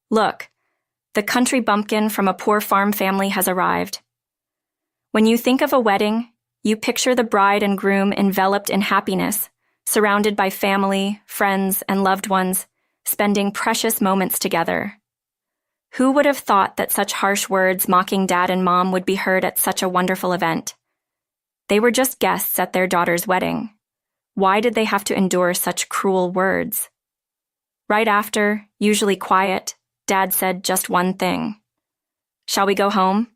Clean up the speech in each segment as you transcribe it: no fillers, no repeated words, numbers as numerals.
Look, the country bumpkin from a poor farm family has arrived. When you think of a wedding, you picture the bride and groom enveloped in happiness, surrounded by family, friends, and loved ones, spending precious moments together. Who would have thought that such harsh words mocking Dad and Mom would be heard at such a wonderful event? They were just guests at their daughter's wedding. Why did they have to endure such cruel words? Right after, usually quiet, Dad said just one thing. "Shall we go home?"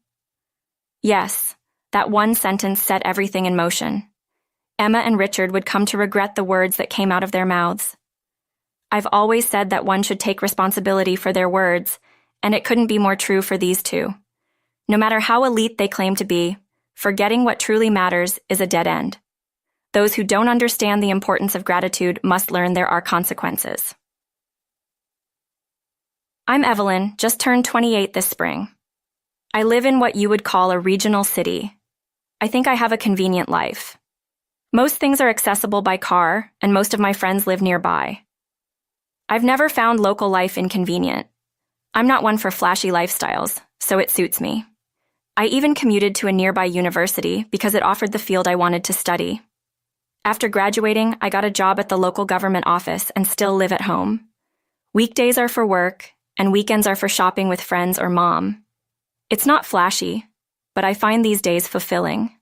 Yes, that one sentence set everything in motion. Emma and Richard would come to regret the words that came out of their mouths. I've always said that one should take responsibility for their words, and it couldn't be more true for these two. No matter how elite they claim to be, forgetting what truly matters is a dead end. Those who don't understand the importance of gratitude must learn there are consequences. I'm Evelyn, just turned 28 this spring. I live in what you would call a regional city. I think I have a convenient life. Most things are accessible by car, and most of my friends live nearby. I've never found local life inconvenient. I'm not one for flashy lifestyles, so it suits me. I even commuted to a nearby university because it offered the field I wanted to study. After graduating, I got a job at the local government office and still live at home. Weekdays are for work, and weekends are for shopping with friends or Mom. It's not flashy, but I find these days fulfilling.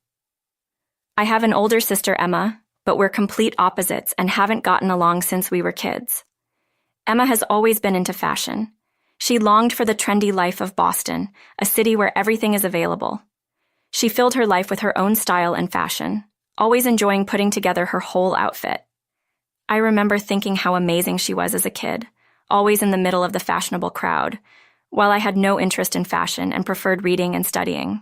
I have an older sister, Emma, but we're complete opposites and haven't gotten along since we were kids. Emma has always been into fashion. She longed for the trendy life of Boston, a city where everything is available. She filled her life with her own style and fashion, always enjoying putting together her whole outfit. I remember thinking how amazing she was as a kid, always in the middle of the fashionable crowd, while I had no interest in fashion and preferred reading and studying.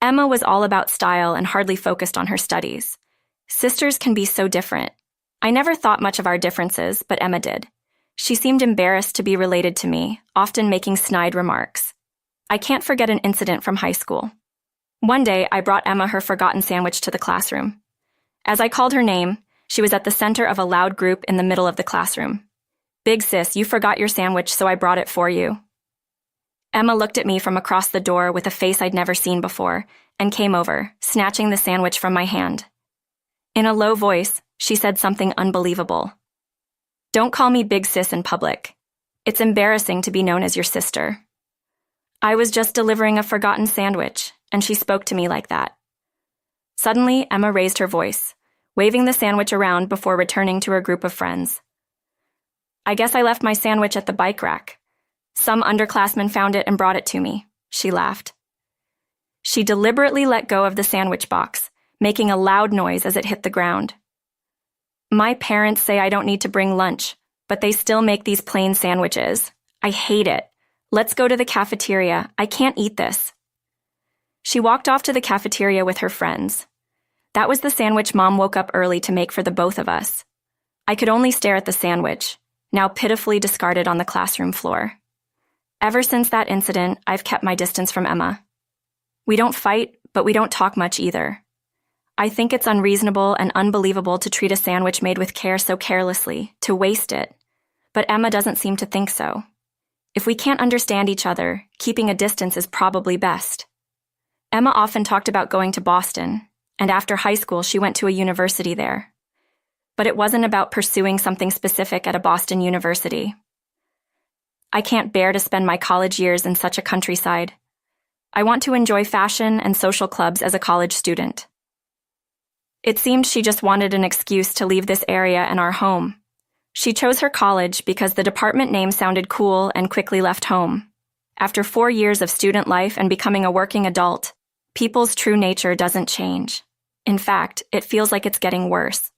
Emma was all about style and hardly focused on her studies. Sisters can be so different. I never thought much of our differences, but Emma did. She seemed embarrassed to be related to me, often making snide remarks. I can't forget an incident from high school. One day, I brought Emma her forgotten sandwich to the classroom. As I called her name, she was at the center of a loud group in the middle of the classroom. "Big sis, you forgot your sandwich, so I brought it for you." Emma looked at me from across the door with a face I'd never seen before and came over, snatching the sandwich from my hand. In a low voice, she said something unbelievable. "Don't call me big sis in public. It's embarrassing to be known as your sister." I was just delivering a forgotten sandwich, and she spoke to me like that. Suddenly, Emma raised her voice, waving the sandwich around before returning to her group of friends. "I guess I left my sandwich at the bike rack. Some underclassman found it and brought it to me," she laughed. She deliberately let go of the sandwich box, making a loud noise as it hit the ground. My parents say I don't need to bring lunch, but they still make these plain sandwiches. I hate it. Let's go to the cafeteria. I can't eat this. She walked off to the cafeteria with her friends. That was the sandwich Mom woke up early to make for the both of us. I could only stare at the sandwich, now pitifully discarded on the classroom floor. Ever since that incident, I've kept my distance from Emma. We don't fight, but we don't talk much either. I think it's unreasonable and unbelievable to treat a sandwich made with care so carelessly, to waste it. But Emma doesn't seem to think so. If we can't understand each other, keeping a distance is probably best. Emma often talked about going to Boston, and after high school she went to a university there. But it wasn't about pursuing something specific at a Boston university. I can't bear to spend my college years in such a countryside. I want to enjoy fashion and social clubs as a college student. It seemed she just wanted an excuse to leave this area and our home. She chose her college because the department name sounded cool and quickly left home. After 4 years of student life and becoming a working adult, people's true nature doesn't change. In fact, it feels like it's getting worse.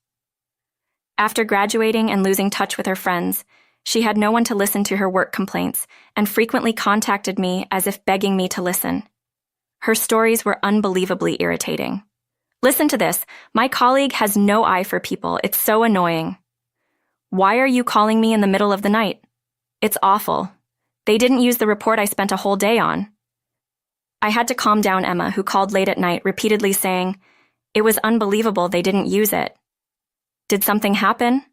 After graduating and losing touch with her friends, she had no one to listen to her work complaints and frequently contacted me as if begging me to listen. Her stories were unbelievably irritating. "Listen to this. My colleague has no eye for people. It's so annoying. Why are you calling me in the middle of the night? It's awful. They didn't use the report I spent a whole day on." I had to calm down Emma, who called late at night, repeatedly saying, "It was unbelievable they didn't use it." "Did something happen?"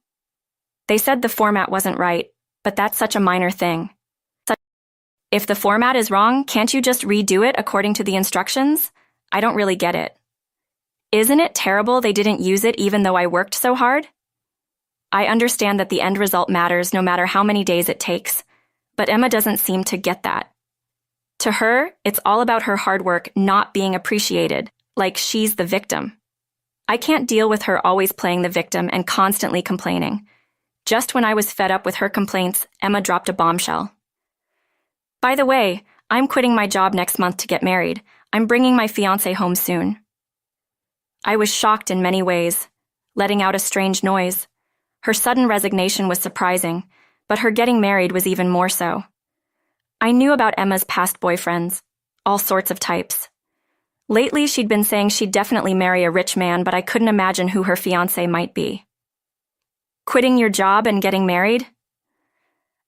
They said the format wasn't right, but that's such a minor thing. If the format is wrong, can't you just redo it according to the instructions? I don't really get it. Isn't it terrible they didn't use it even though I worked so hard? I understand that the end result matters no matter how many days it takes, but Emma doesn't seem to get that. To her, it's all about her hard work not being appreciated, like she's the victim. I can't deal with her always playing the victim and constantly complaining. Just when I was fed up with her complaints, Emma dropped a bombshell. By the way, I'm quitting my job next month to get married. I'm bringing my fiancé home soon. I was shocked in many ways, letting out a strange noise. Her sudden resignation was surprising, but her getting married was even more so. I knew about Emma's past boyfriends, all sorts of types. Lately, she'd been saying she'd definitely marry a rich man, but I couldn't imagine who her fiancé might be. Quitting your job and getting married?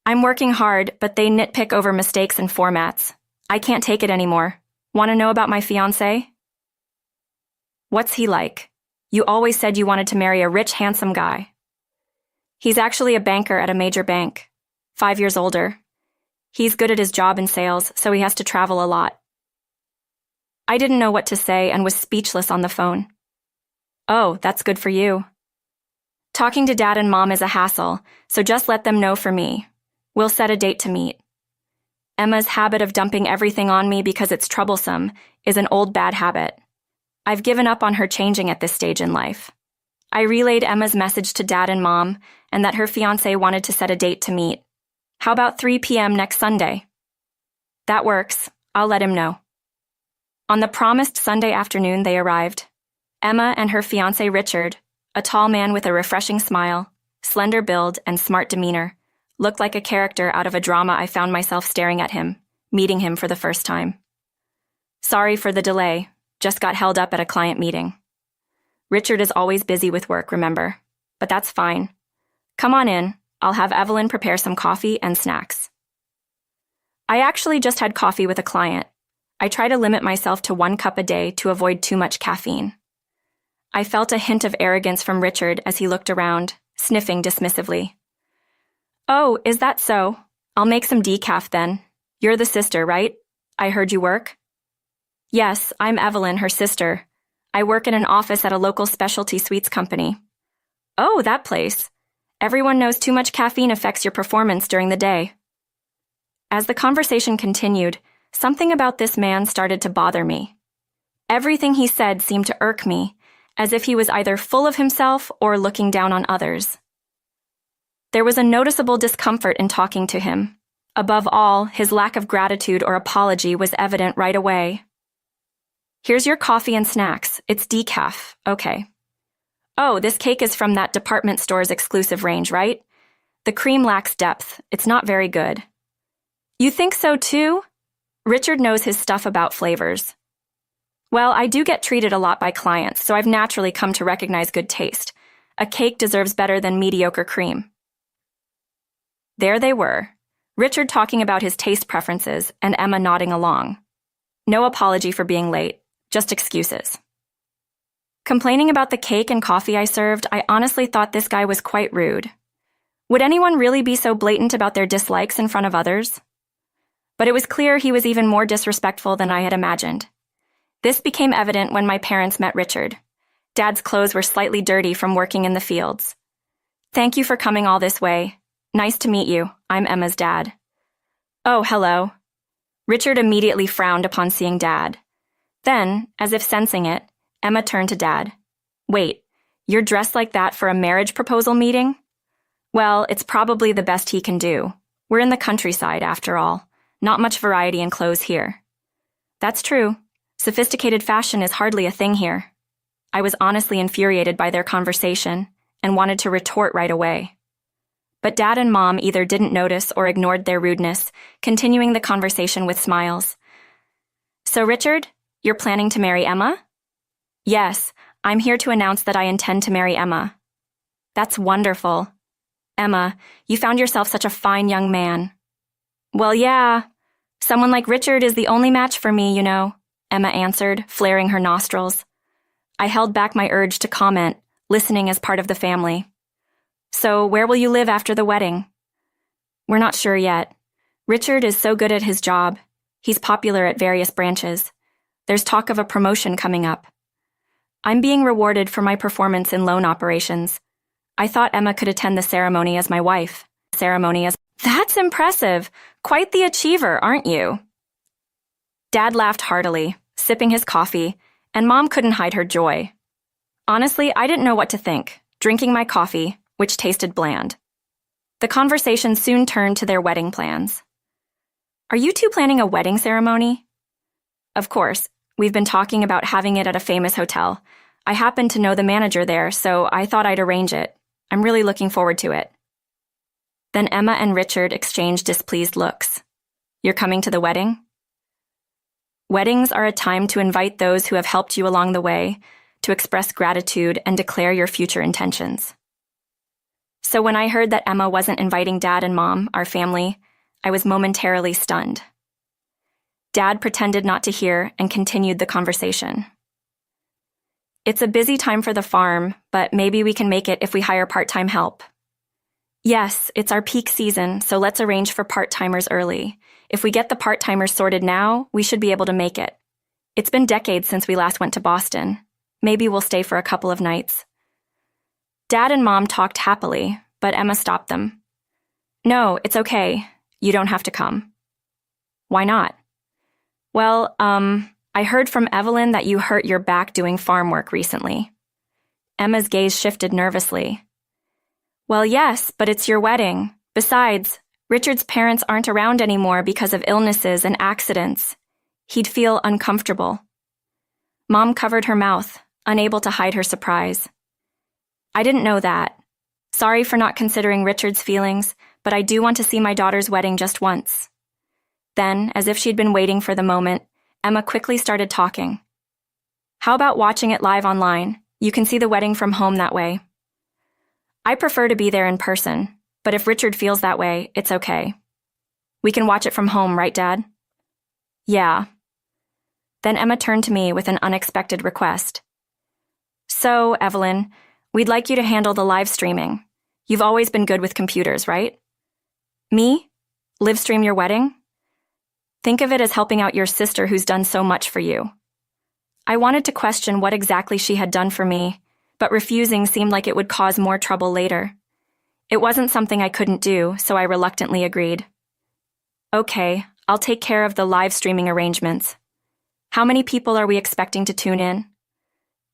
I'm working hard, but they nitpick over mistakes and formats. I can't take it anymore. Want to know about my fiancé? What's he like? You always said you wanted to marry a rich, handsome guy. He's actually a banker at a major bank, 5 years older. He's good at his job in sales, so he has to travel a lot. I didn't know what to say and was speechless on the phone. Oh, that's good for you. Talking to Dad and Mom is a hassle, so just let them know for me. We'll set a date to meet. Emma's habit of dumping everything on me because it's troublesome is an old bad habit. I've given up on her changing at this stage in life. I relayed Emma's message to Dad and Mom and that her fiancé wanted to set a date to meet. How about 3 p.m. next Sunday? That works. I'll let him know. On the promised Sunday afternoon, they arrived. Emma and her fiancé Richard, a tall man with a refreshing smile, slender build, and smart demeanor, looked like a character out of a drama. I found myself staring at him, meeting him for the first time. Sorry for the delay. Just got held up at a client meeting. Richard is always busy with work, remember? But that's fine. Come on in. I'll have Evelyn prepare some coffee and snacks. I actually just had coffee with a client. I try to limit myself to 1 cup a day to avoid too much caffeine. I felt a hint of arrogance from Richard as he looked around, sniffing dismissively. Oh, is that so? I'll make some decaf then. You're the sister, right? I heard you work? Yes, I'm Evelyn, her sister. I work in an office at a local specialty sweets company. Oh, that place. Everyone knows too much caffeine affects your performance during the day. As the conversation continued, something about this man started to bother me. Everything he said seemed to irk me, as if he was either full of himself or looking down on others. There was a noticeable discomfort in talking to him. Above all, his lack of gratitude or apology was evident right away. Here's your coffee and snacks. It's decaf. Okay. Oh, this cake is from that department store's exclusive range, right? The cream lacks depth. It's not very good. You think so too? Richard knows his stuff about flavors. Well, I do get treated a lot by clients, so I've naturally come to recognize good taste. A cake deserves better than mediocre cream. There they were, Richard talking about his taste preferences and Emma nodding along. No apology for being late. Just excuses. Complaining about the cake and coffee I served, I honestly thought this guy was quite rude. Would anyone really be so blatant about their dislikes in front of others? But it was clear he was even more disrespectful than I had imagined. This became evident when my parents met Richard. Dad's clothes were slightly dirty from working in the fields. Thank you for coming all this way. Nice to meet you. I'm Emma's dad. Oh, hello. Richard immediately frowned upon seeing Dad. Then, as if sensing it, Emma turned to Dad. Wait, you're dressed like that for a marriage proposal meeting? Well, it's probably the best he can do. We're in the countryside, after all. Not much variety in clothes here. That's true. Sophisticated fashion is hardly a thing here. I was honestly infuriated by their conversation and wanted to retort right away. But Dad and Mom either didn't notice or ignored their rudeness, continuing the conversation with smiles. So, Richard, you're planning to marry Emma? Yes, I'm here to announce that I intend to marry Emma. That's wonderful. Emma, you found yourself such a fine young man. Well, yeah. Someone like Richard is the only match for me, you know, Emma answered, flaring her nostrils. I held back my urge to comment, listening as part of the family. So, where will you live after the wedding? We're not sure yet. Richard is so good at his job. He's popular at various branches. There's talk of a promotion coming up. I'm being rewarded for my performance in loan operations. I thought Emma could attend the ceremony as my wife. That's impressive. Quite the achiever, aren't you? Dad laughed heartily, sipping his coffee, and Mom couldn't hide her joy. Honestly, I didn't know what to think, drinking my coffee, which tasted bland. The conversation soon turned to their wedding plans. Are you two planning a wedding ceremony? Of course, we've been talking about having it at a famous hotel. I happen to know the manager there, so I thought I'd arrange it. I'm really looking forward to it. Then Emma and Richard exchanged displeased looks. You're coming to the wedding? Weddings are a time to invite those who have helped you along the way, to express gratitude and declare your future intentions. So when I heard that Emma wasn't inviting Dad and Mom, our family, I was momentarily stunned. Dad pretended not to hear and continued the conversation. It's a busy time for the farm, but maybe we can make it if we hire part-time help. Yes, it's our peak season, so let's arrange for part-timers early. If we get the part-timers sorted now, we should be able to make it. It's been decades since we last went to Boston. Maybe we'll stay for a couple of nights. Dad and Mom talked happily, but Emma stopped them. No, it's okay. You don't have to come. Why not? Well, I heard from Evelyn that you hurt your back doing farm work recently. Emma's gaze shifted nervously. Well, yes, but it's your wedding. Besides, Richard's parents aren't around anymore because of illnesses and accidents. He'd feel uncomfortable. Mom covered her mouth, unable to hide her surprise. I didn't know that. Sorry for not considering Richard's feelings, but I do want to see my daughter's wedding just once. Then, as if she'd been waiting for the moment, Emma quickly started talking. How about watching it live online? You can see the wedding from home that way. I prefer to be there in person, but if Richard feels that way, it's okay. We can watch it from home, right, Dad? Yeah. Then Emma turned to me with an unexpected request. So, Evelyn, we'd like you to handle the live streaming. You've always been good with computers, right? Me? Live stream your wedding? Think of it as helping out your sister who's done so much for you. I wanted to question what exactly she had done for me, but refusing seemed like it would cause more trouble later. It wasn't something I couldn't do, so I reluctantly agreed. Okay, I'll take care of the live streaming arrangements. How many people are we expecting to tune in?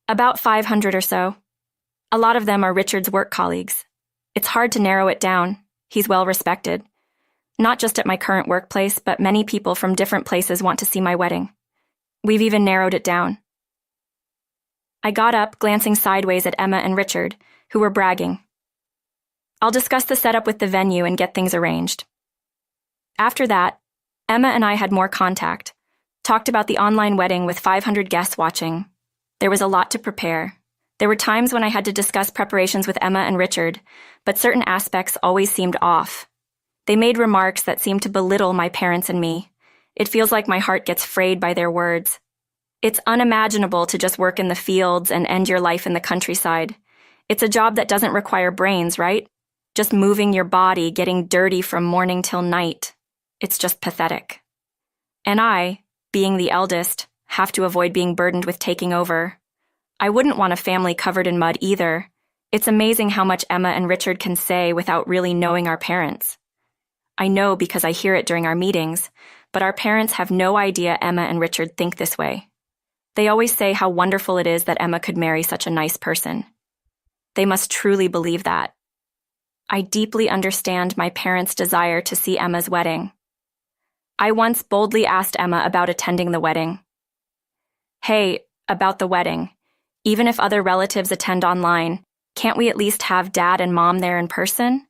About 500 or so. A lot of them are Richard's work colleagues. It's hard to narrow it down. He's well respected. Not just at my current workplace, but many people from different places want to see my wedding. We've even narrowed it down. I got up, glancing sideways at Emma and Richard, who were bragging. I'll discuss the setup with the venue and get things arranged. After that, Emma and I had more contact, talked about the online wedding with 500 guests watching. There was a lot to prepare. There were times when I had to discuss preparations with Emma and Richard, but certain aspects always seemed off. They made remarks that seemed to belittle my parents and me. It feels like my heart gets frayed by their words. It's unimaginable to just work in the fields and end your life in the countryside. It's a job that doesn't require brains, right? Just moving your body, getting dirty from morning till night. It's just pathetic. And I, being the eldest, have to avoid being burdened with taking over. I wouldn't want a family covered in mud either. It's amazing how much Emma and Richard can say without really knowing our parents. I know because I hear it during our meetings, but our parents have no idea Emma and Richard think this way. They always say how wonderful it is that Emma could marry such a nice person. They must truly believe that. I deeply understand my parents' desire to see Emma's wedding. I once boldly asked Emma about attending the wedding. Hey, about the wedding. Even if other relatives attend online, can't we at least have Dad and Mom there in person?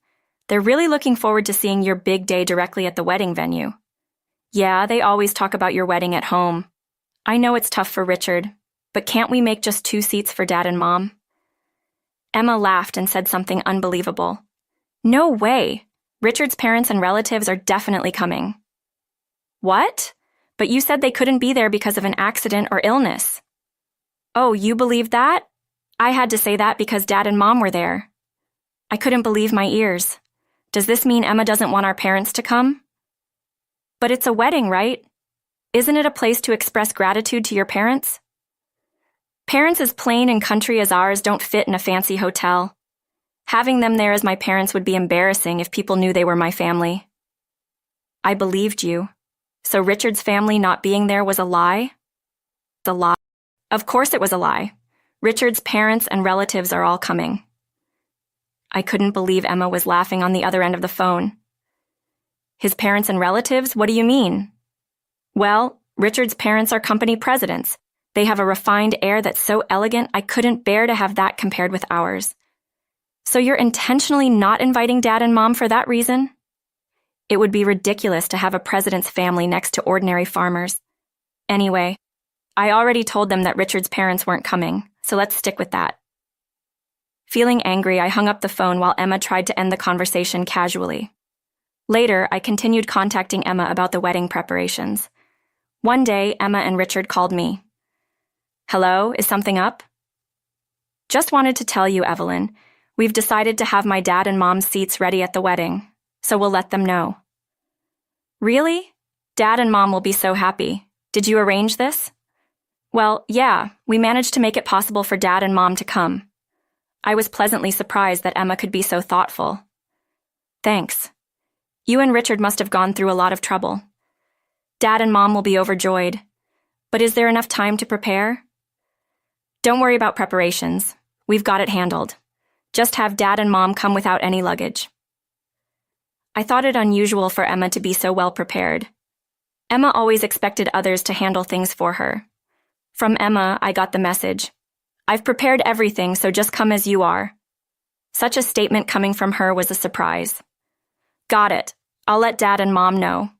They're really looking forward to seeing your big day directly at the wedding venue. Yeah, they always talk about your wedding at home. I know it's tough for Richard, but can't we make just 2 seats for Dad and Mom? Emma laughed and said something unbelievable. No way! Richard's parents and relatives are definitely coming. What? But you said they couldn't be there because of an accident or illness. Oh, you believe that? I had to say that because Dad and Mom were there. I couldn't believe my ears. Does this mean Emma doesn't want our parents to come? But it's a wedding, right? Isn't it a place to express gratitude to your parents? Parents as plain and country as ours don't fit in a fancy hotel. Having them there as my parents would be embarrassing if people knew they were my family. I believed you. So Richard's family not being there was a lie? The lie. Of course it was a lie. Richard's parents and relatives are all coming. I couldn't believe Emma was laughing on the other end of the phone. His parents and relatives? What do you mean? Well, Richard's parents are company presidents. They have a refined air that's so elegant I couldn't bear to have that compared with ours. So you're intentionally not inviting Dad and Mom for that reason? It would be ridiculous to have a president's family next to ordinary farmers. Anyway, I already told them that Richard's parents weren't coming, so let's stick with that. Feeling angry, I hung up the phone while Emma tried to end the conversation casually. Later, I continued contacting Emma about the wedding preparations. One day, Emma and Richard called me. Hello, is something up? Just wanted to tell you, Evelyn, we've decided to have my dad and mom's seats ready at the wedding, so we'll let them know. Really? Dad and Mom will be so happy. Did you arrange this? Well, yeah, we managed to make it possible for Dad and Mom to come. I was pleasantly surprised that Emma could be so thoughtful. Thanks. You and Richard must have gone through a lot of trouble. Dad and Mom will be overjoyed. But is there enough time to prepare? Don't worry about preparations. We've got it handled. Just have Dad and Mom come without any luggage. I thought it unusual for Emma to be so well prepared. Emma always expected others to handle things for her. From Emma, I got the message. I've prepared everything, so just come as you are. Such a statement coming from her was a surprise. Got it. I'll let Dad and Mom know.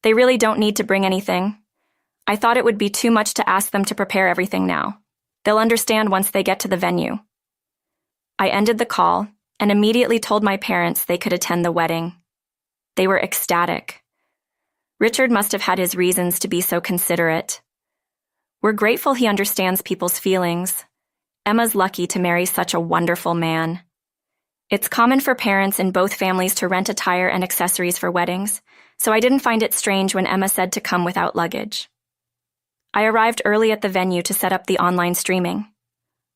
They really don't need to bring anything. I thought it would be too much to ask them to prepare everything now. They'll understand once they get to the venue. I ended the call and immediately told my parents they could attend the wedding. They were ecstatic. Richard must have had his reasons to be so considerate. We're grateful he understands people's feelings. Emma's lucky to marry such a wonderful man. It's common for parents in both families to rent attire and accessories for weddings, so I didn't find it strange when Emma said to come without luggage. I arrived early at the venue to set up the online streaming.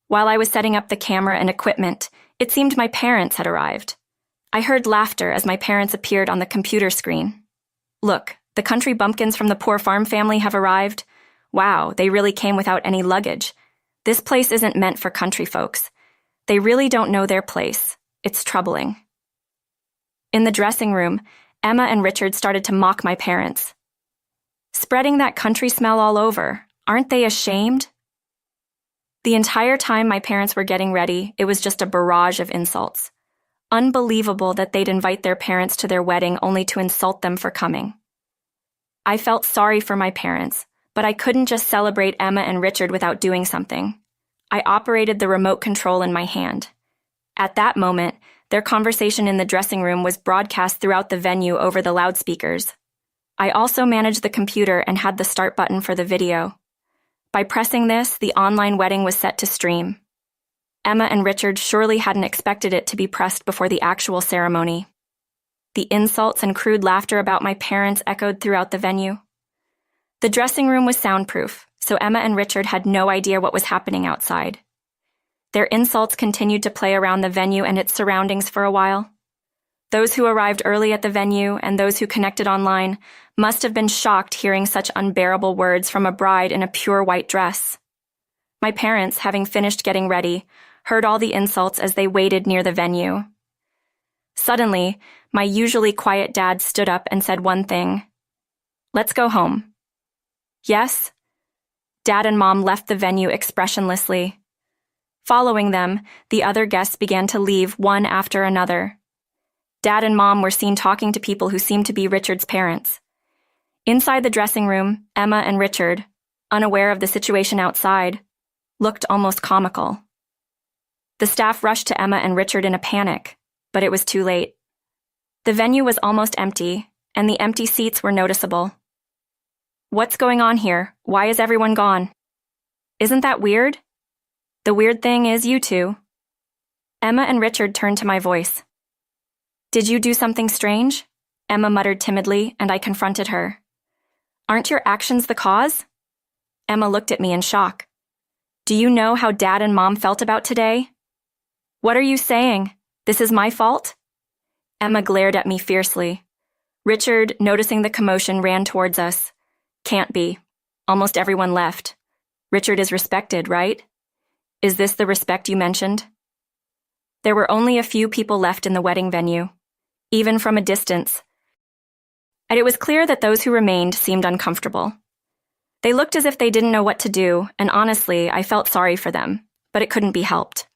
While I was setting up the camera and equipment, it seemed my parents had arrived. I heard laughter as my parents appeared on the computer screen. Look, the country bumpkins from the poor farm family have arrived. Wow, they really came without any luggage. This place isn't meant for country folks. They really don't know their place. It's troubling. In the dressing room, Emma and Richard started to mock my parents. Spreading that country smell all over. Aren't they ashamed? The entire time my parents were getting ready, it was just a barrage of insults. Unbelievable that they'd invite their parents to their wedding only to insult them for coming. I felt sorry for my parents, but I couldn't just celebrate Emma and Richard without doing something. I operated the remote control in my hand. At that moment, their conversation in the dressing room was broadcast throughout the venue over the loudspeakers. I also managed the computer and had the start button for the video. By pressing this, the online wedding was set to stream. Emma and Richard surely hadn't expected it to be pressed before the actual ceremony. The insults and crude laughter about my parents echoed throughout the venue. The dressing room was soundproof, so Emma and Richard had no idea what was happening outside. Their insults continued to play around the venue and its surroundings for a while. Those who arrived early at the venue and those who connected online must have been shocked hearing such unbearable words from a bride in a pure white dress. My parents, having finished getting ready, heard all the insults as they waited near the venue. Suddenly, my usually quiet dad stood up and said one thing. Let's go home. Yes? Dad and Mom left the venue expressionlessly. Following them, the other guests began to leave one after another. Dad and Mom were seen talking to people who seemed to be Richard's parents. Inside the dressing room, Emma and Richard, unaware of the situation outside, looked almost comical. The staff rushed to Emma and Richard in a panic, but it was too late. The venue was almost empty, and the empty seats were noticeable. What's going on here? Why is everyone gone? Isn't that weird? The weird thing is you two. Emma and Richard turned to my voice. Did you do something strange? Emma muttered timidly, and I confronted her. Aren't your actions the cause? Emma looked at me in shock. Do you know how Dad and Mom felt about today? What are you saying? This is my fault? Emma glared at me fiercely. Richard, noticing the commotion, ran towards us. Can't be. Almost everyone left. Richard is respected, right? Is this the respect you mentioned? There were only a few people left in the wedding venue, even from a distance. And it was clear that those who remained seemed uncomfortable. They looked as if they didn't know what to do, and honestly, I felt sorry for them, but it couldn't be helped.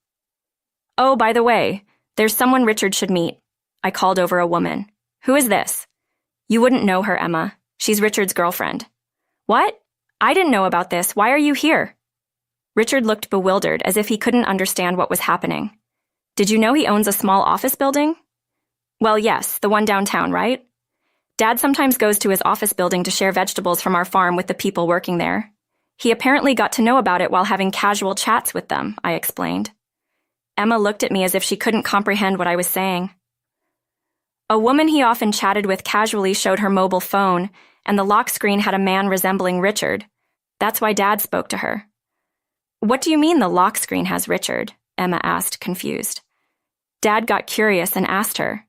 Oh, by the way, there's someone Richard should meet. I called over a woman. Who is this? You wouldn't know her, Emma. She's Richard's girlfriend. What? I didn't know about this. Why are you here? Richard looked bewildered, as if he couldn't understand what was happening. Did you know he owns a small office building? Well, yes, the one downtown, right? Dad sometimes goes to his office building to share vegetables from our farm with the people working there. He apparently got to know about it while having casual chats with them, I explained. Emma looked at me as if she couldn't comprehend what I was saying. A woman he often chatted with casually showed her mobile phone, and the lock screen had a man resembling Richard. That's why Dad spoke to her. What do you mean the lock screen has Richard? Emma asked, confused. Dad got curious and asked her.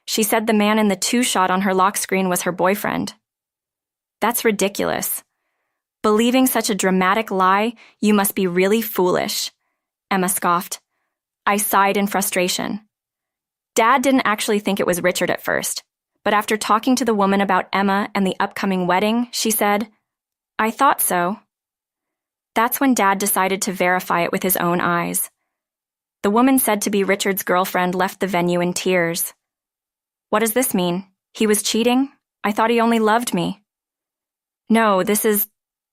She said the man in the two-shot on her lock screen was her boyfriend. That's ridiculous. Believing such a dramatic lie, you must be really foolish, Emma scoffed. I sighed in frustration. Dad didn't actually think it was Richard at first, but after talking to the woman about Emma and the upcoming wedding, she said, I thought so. That's when Dad decided to verify it with his own eyes. The woman said to be Richard's girlfriend left the venue in tears. What does this mean? He was cheating? I thought he only loved me. No,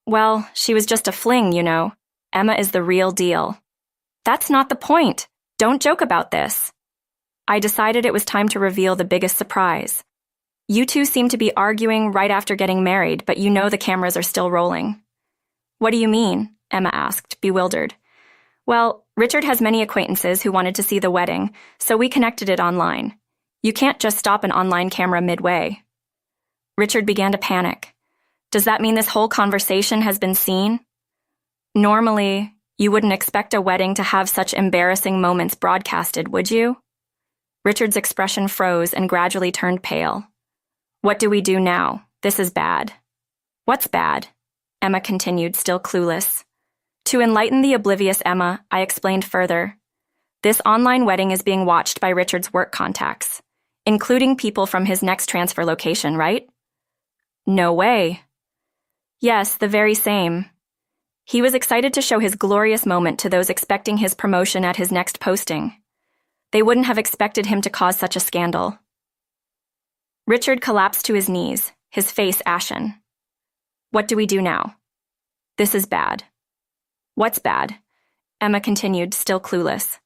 well, she was just a fling, you know. Emma is the real deal. That's not the point. Don't joke about this. I decided it was time to reveal the biggest surprise. You two seem to be arguing right after getting married, but you know the cameras are still rolling. What do you mean? Emma asked, bewildered. Well, Richard has many acquaintances who wanted to see the wedding, so we connected it online. You can't just stop an online camera midway. Richard began to panic. Does that mean this whole conversation has been seen? Normally, you wouldn't expect a wedding to have such embarrassing moments broadcasted, would you? Richard's expression froze and gradually turned pale. What do we do now? This is bad. What's bad? Emma continued, still clueless. To enlighten the oblivious Emma, I explained further. This online wedding is being watched by Richard's work contacts, including people from his next transfer location, right? No way. Yes, the very same. He was excited to show his glorious moment to those expecting his promotion at his next posting. They wouldn't have expected him to cause such a scandal. Richard collapsed to his knees, his face ashen. What do we do now? This is bad. What's bad? Emma continued, still clueless.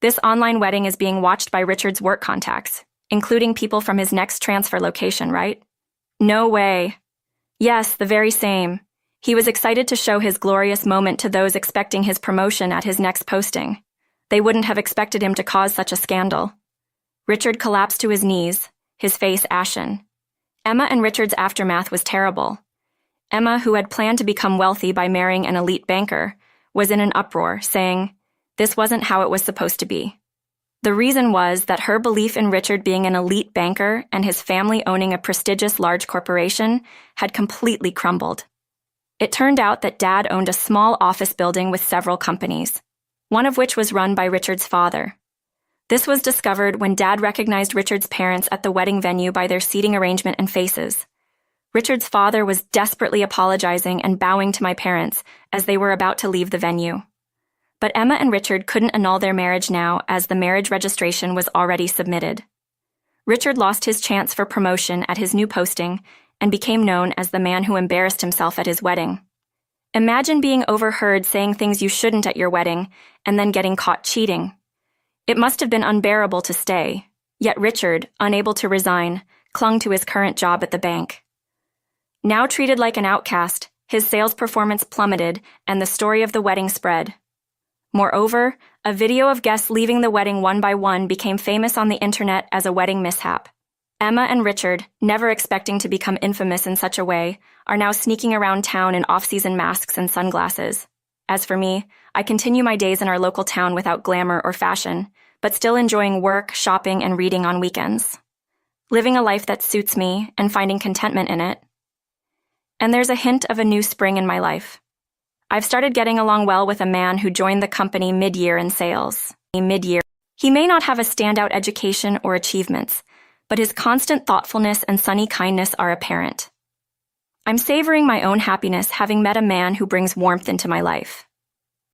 This online wedding is being watched by Richard's work contacts, including people from his next transfer location, right? No way. Yes, the very same. He was excited to show his glorious moment to those expecting his promotion at his next posting. They wouldn't have expected him to cause such a scandal. Richard collapsed to his knees, his face ashen. Emma and Richard's aftermath was terrible. Emma, who had planned to become wealthy by marrying an elite banker, was in an uproar, saying, this wasn't how it was supposed to be. The reason was that her belief in Richard being an elite banker and his family owning a prestigious large corporation had completely crumbled. It turned out that Dad owned a small office building with several companies, one of which was run by Richard's father. This was discovered when Dad recognized Richard's parents at the wedding venue by their seating arrangement and faces. Richard's father was desperately apologizing and bowing to my parents as they were about to leave the venue. But Emma and Richard couldn't annul their marriage now as the marriage registration was already submitted. Richard lost his chance for promotion at his new posting and became known as the man who embarrassed himself at his wedding. Imagine being overheard saying things you shouldn't at your wedding and then getting caught cheating. It must have been unbearable to stay, yet Richard, unable to resign, clung to his current job at the bank. Now treated like an outcast, his sales performance plummeted and the story of the wedding spread. Moreover, a video of guests leaving the wedding one by one became famous on the internet as a wedding mishap. Emma and Richard, never expecting to become infamous in such a way, are now sneaking around town in off-season masks and sunglasses. As for me, I continue my days in our local town without glamour or fashion, but still enjoying work, shopping, and reading on weekends. Living a life that suits me and finding contentment in it. And there's a hint of a new spring in my life. I've started getting along well with a man who joined the company mid-year in sales. He may not have a standout education or achievements, but his constant thoughtfulness and sunny kindness are apparent. I'm savoring my own happiness having met a man who brings warmth into my life.